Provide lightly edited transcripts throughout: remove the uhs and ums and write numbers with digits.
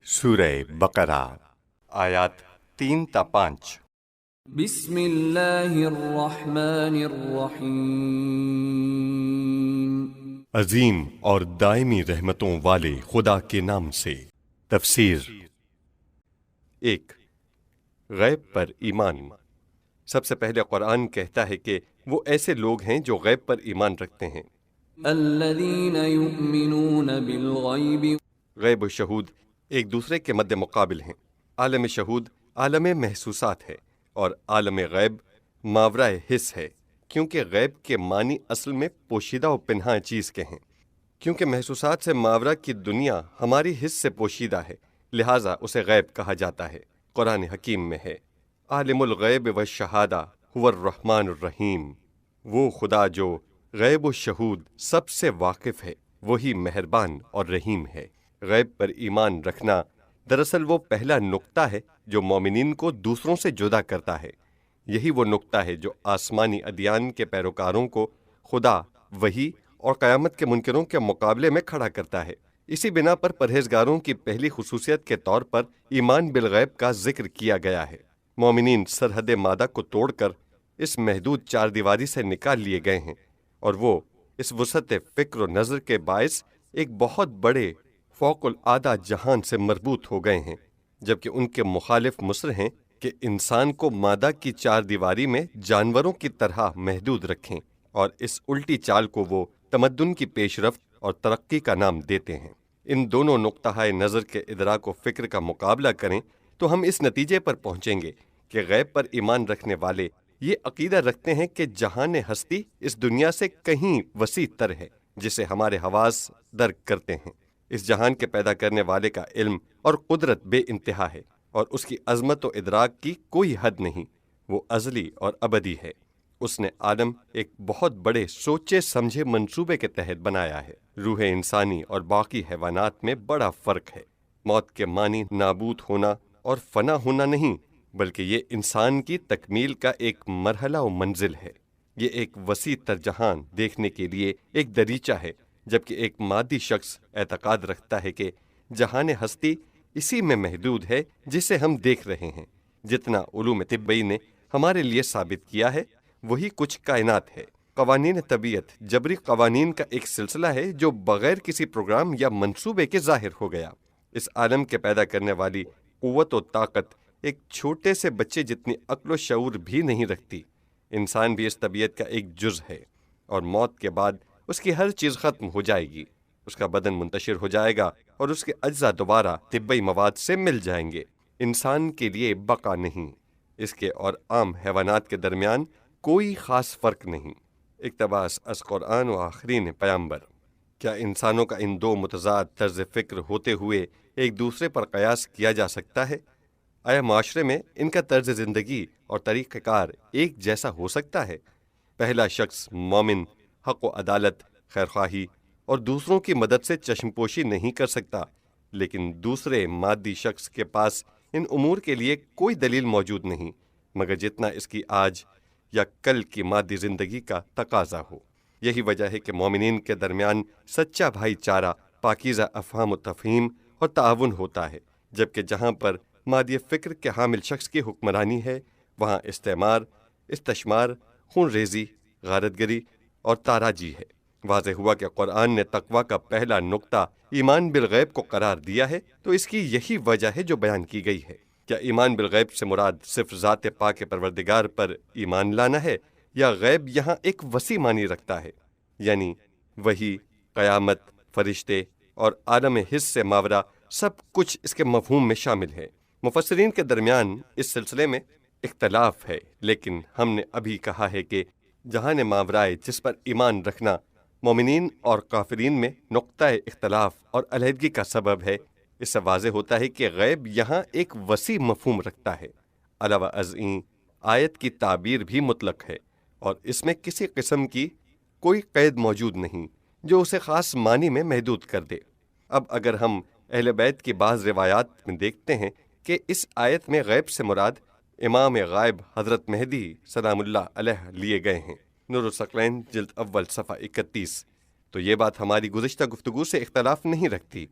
سورہ بقرہ آیات 3 تا 5۔ بسم اللہ الرحمن الرحیم۔ عظیم اور دائمی رحمتوں والے خدا کے نام سے۔ تفسیر۔ 1۔ غیب پر ایمان۔ سب سے پہلے قرآن کہتا ہے کہ وہ ایسے لوگ ہیں جو غیب پر ایمان رکھتے ہیں۔ الذین یؤمنون بالغیب۔ غیب و شہود ایک دوسرے کے مد مقابل ہیں۔ عالم شہود عالم محسوسات ہے اور عالم غیب ماورائے حس ہے، کیونکہ غیب کے معنی اصل میں پوشیدہ و پنہاں چیز کے ہیں۔ کیونکہ محسوسات سے ماورا کی دنیا ہماری حس سے پوشیدہ ہے، لہٰذا اسے غیب کہا جاتا ہے۔ قرآن حکیم میں ہے، عالم الغیب والشہادہ هو الرحمن الرحیم۔ وہ خدا جو غیب و شہود سب سے واقف ہے، وہی مہربان اور رحیم ہے۔ غیب پر ایمان رکھنا دراصل وہ پہلا نقطہ ہے جو مومنین کو دوسروں سے جدا کرتا ہے۔ یہی وہ نقطہ ہے جو آسمانی ادیان کے پیروکاروں کو خدا، وحی اور قیامت کے منکروں کے مقابلے میں کھڑا کرتا ہے۔ اسی بنا پر پرہیزگاروں کی پہلی خصوصیت کے طور پر ایمان بالغیب کا ذکر کیا گیا ہے۔ مومنین سرحد مادہ کو توڑ کر اس محدود چار دیواری سے نکال لیے گئے ہیں، اور وہ اس وسعت فکر و نظر کے باعث ایک بہت بڑے فوق العادہ جہان سے مربوط ہو گئے ہیں، جبکہ ان کے مخالف مصر ہیں کہ انسان کو مادہ کی چار دیواری میں جانوروں کی طرح محدود رکھیں، اور اس الٹی چال کو وہ تمدن کی پیش رفت اور ترقی کا نام دیتے ہیں۔ ان دونوں نقطہ نظر کے ادراک و فکر کا مقابلہ کریں تو ہم اس نتیجے پر پہنچیں گے کہ غیب پر ایمان رکھنے والے یہ عقیدہ رکھتے ہیں کہ جہان ہستی اس دنیا سے کہیں وسیع تر ہے جسے ہمارے حواس درک کرتے ہیں۔ اس جہان کے پیدا کرنے والے کا علم اور قدرت بے انتہا ہے، اور اس کی عظمت و ادراک کی کوئی حد نہیں۔ وہ ازلی اور ابدی ہے۔ اس نے عالم ایک بہت بڑے سوچے سمجھے منصوبے کے تحت بنایا ہے۔ روح انسانی اور باقی حیوانات میں بڑا فرق ہے۔ موت کے معنی نابود ہونا اور فنا ہونا نہیں، بلکہ یہ انسان کی تکمیل کا ایک مرحلہ و منزل ہے۔ یہ ایک وسیع تر جہان دیکھنے کے لیے ایک دریچہ ہے، جبکہ ایک مادی شخص اعتقاد رکھتا ہے کہ جہان ہستی اسی میں محدود ہے جسے ہم دیکھ رہے ہیں۔ جتنا علوم طبی نے ہمارے لیے ثابت کیا ہے، وہی کچھ کائنات ہے۔ قوانین طبیعت جبری قوانین کا ایک سلسلہ ہے جو بغیر کسی پروگرام یا منصوبے کے ظاہر ہو گیا۔ اس عالم کے پیدا کرنے والی قوت و طاقت ایک چھوٹے سے بچے جتنی عقل و شعور بھی نہیں رکھتی۔ انسان بھی اس طبیعت کا ایک جز ہے، اور موت کے بعد اس کی ہر چیز ختم ہو جائے گی۔ اس کا بدن منتشر ہو جائے گا اور اس کے اجزاء دوبارہ طبی مواد سے مل جائیں گے۔ انسان کے لیے بقا نہیں، اس کے اور عام حیوانات کے درمیان کوئی خاص فرق نہیں۔ اقتباس از قرآن و آخرین پیامبر۔ کیا انسانوں کا ان دو متضاد طرز فکر ہوتے ہوئے ایک دوسرے پر قیاس کیا جا سکتا ہے؟ آیا معاشرے میں ان کا طرز زندگی اور طریقہ کار ایک جیسا ہو سکتا ہے؟ پہلا شخص مومن حق و عدالت، خیرخواہی اور دوسروں کی مدد سے چشم پوشی نہیں کر سکتا، لیکن دوسرے مادی شخص کے پاس ان امور کے لیے کوئی دلیل موجود نہیں مگر جتنا اس کی آج یا کل کی مادی زندگی کا تقاضا ہو۔ یہی وجہ ہے کہ مومنین کے درمیان سچا بھائی چارہ، پاکیزہ افہام و تفہیم اور تعاون ہوتا ہے، جبکہ جہاں پر مادی فکر کے حامل شخص کی حکمرانی ہے، وہاں استعمار، استشمار، خون ریزی، غارت گری اور تاراجی ہے۔ واضح ہوا کہ قرآن نے تقوی کا پہلا نقطہ ایمان بالغیب کو قرار دیا ہے، تو اس کی یہی وجہ ہے جو بیان کی گئی ہے۔ کیا ایمان بالغیب سے مراد صرف ذات پاک پروردگار پر ایمان لانا ہے، یا غیب یہاں ایک وسیع معنی رکھتا ہے، یعنی وحی، قیامت، فرشتے اور عالم حس سے ماورا سب کچھ اس کے مفہوم میں شامل ہے؟ مفسرین کے درمیان اس سلسلے میں اختلاف ہے، لیکن ہم نے ابھی کہا ہے کہ جہان ماورائے جس پر ایمان رکھنا مومنین اور کافرین میں نقطہ اختلاف اور علیحدگی کا سبب ہے۔ اس سے واضح ہوتا ہے کہ غیب یہاں ایک وسیع مفہوم رکھتا ہے۔ علاوہ ازیں آیت کی تعبیر بھی مطلق ہے، اور اس میں کسی قسم کی کوئی قید موجود نہیں جو اسے خاص معنی میں محدود کر دے۔ اب اگر ہم اہل بیت کی بعض روایات میں دیکھتے ہیں کہ اس آیت میں غیب سے مراد امام غائب حضرت مہدی سلام اللہ علیہ لیے گئے ہیں، نور الثقلین جلد اول صفحہ 31، تو یہ بات ہماری گزشتہ گفتگو سے اختلاف نہیں رکھتی۔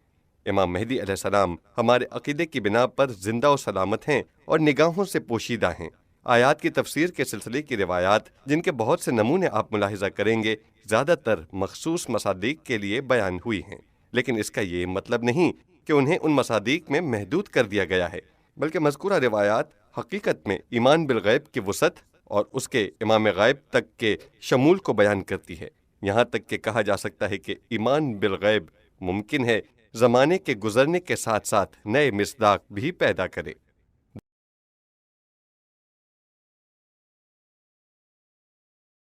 امام مہدی علیہ السلام ہمارے عقیدے کی بنا پر زندہ و سلامت ہیں اور نگاہوں سے پوشیدہ ہیں۔ آیات کی تفسیر کے سلسلے کی روایات، جن کے بہت سے نمونے آپ ملاحظہ کریں گے، زیادہ تر مخصوص مصادیق کے لیے بیان ہوئی ہیں، لیکن اس کا یہ مطلب نہیں کہ انہیں ان مصادیق میں محدود کر دیا گیا ہے، بلکہ مذکورہ روایات حقیقت میں ایمان بالغیب کی وسعت اور اس کے امام غائب تک کے شمول کو بیان کرتی ہے۔ یہاں تک کہ کہا جا سکتا ہے کہ ایمان بالغیب ممکن ہے زمانے کے گزرنے کے ساتھ ساتھ نئے مصداق بھی پیدا کرے۔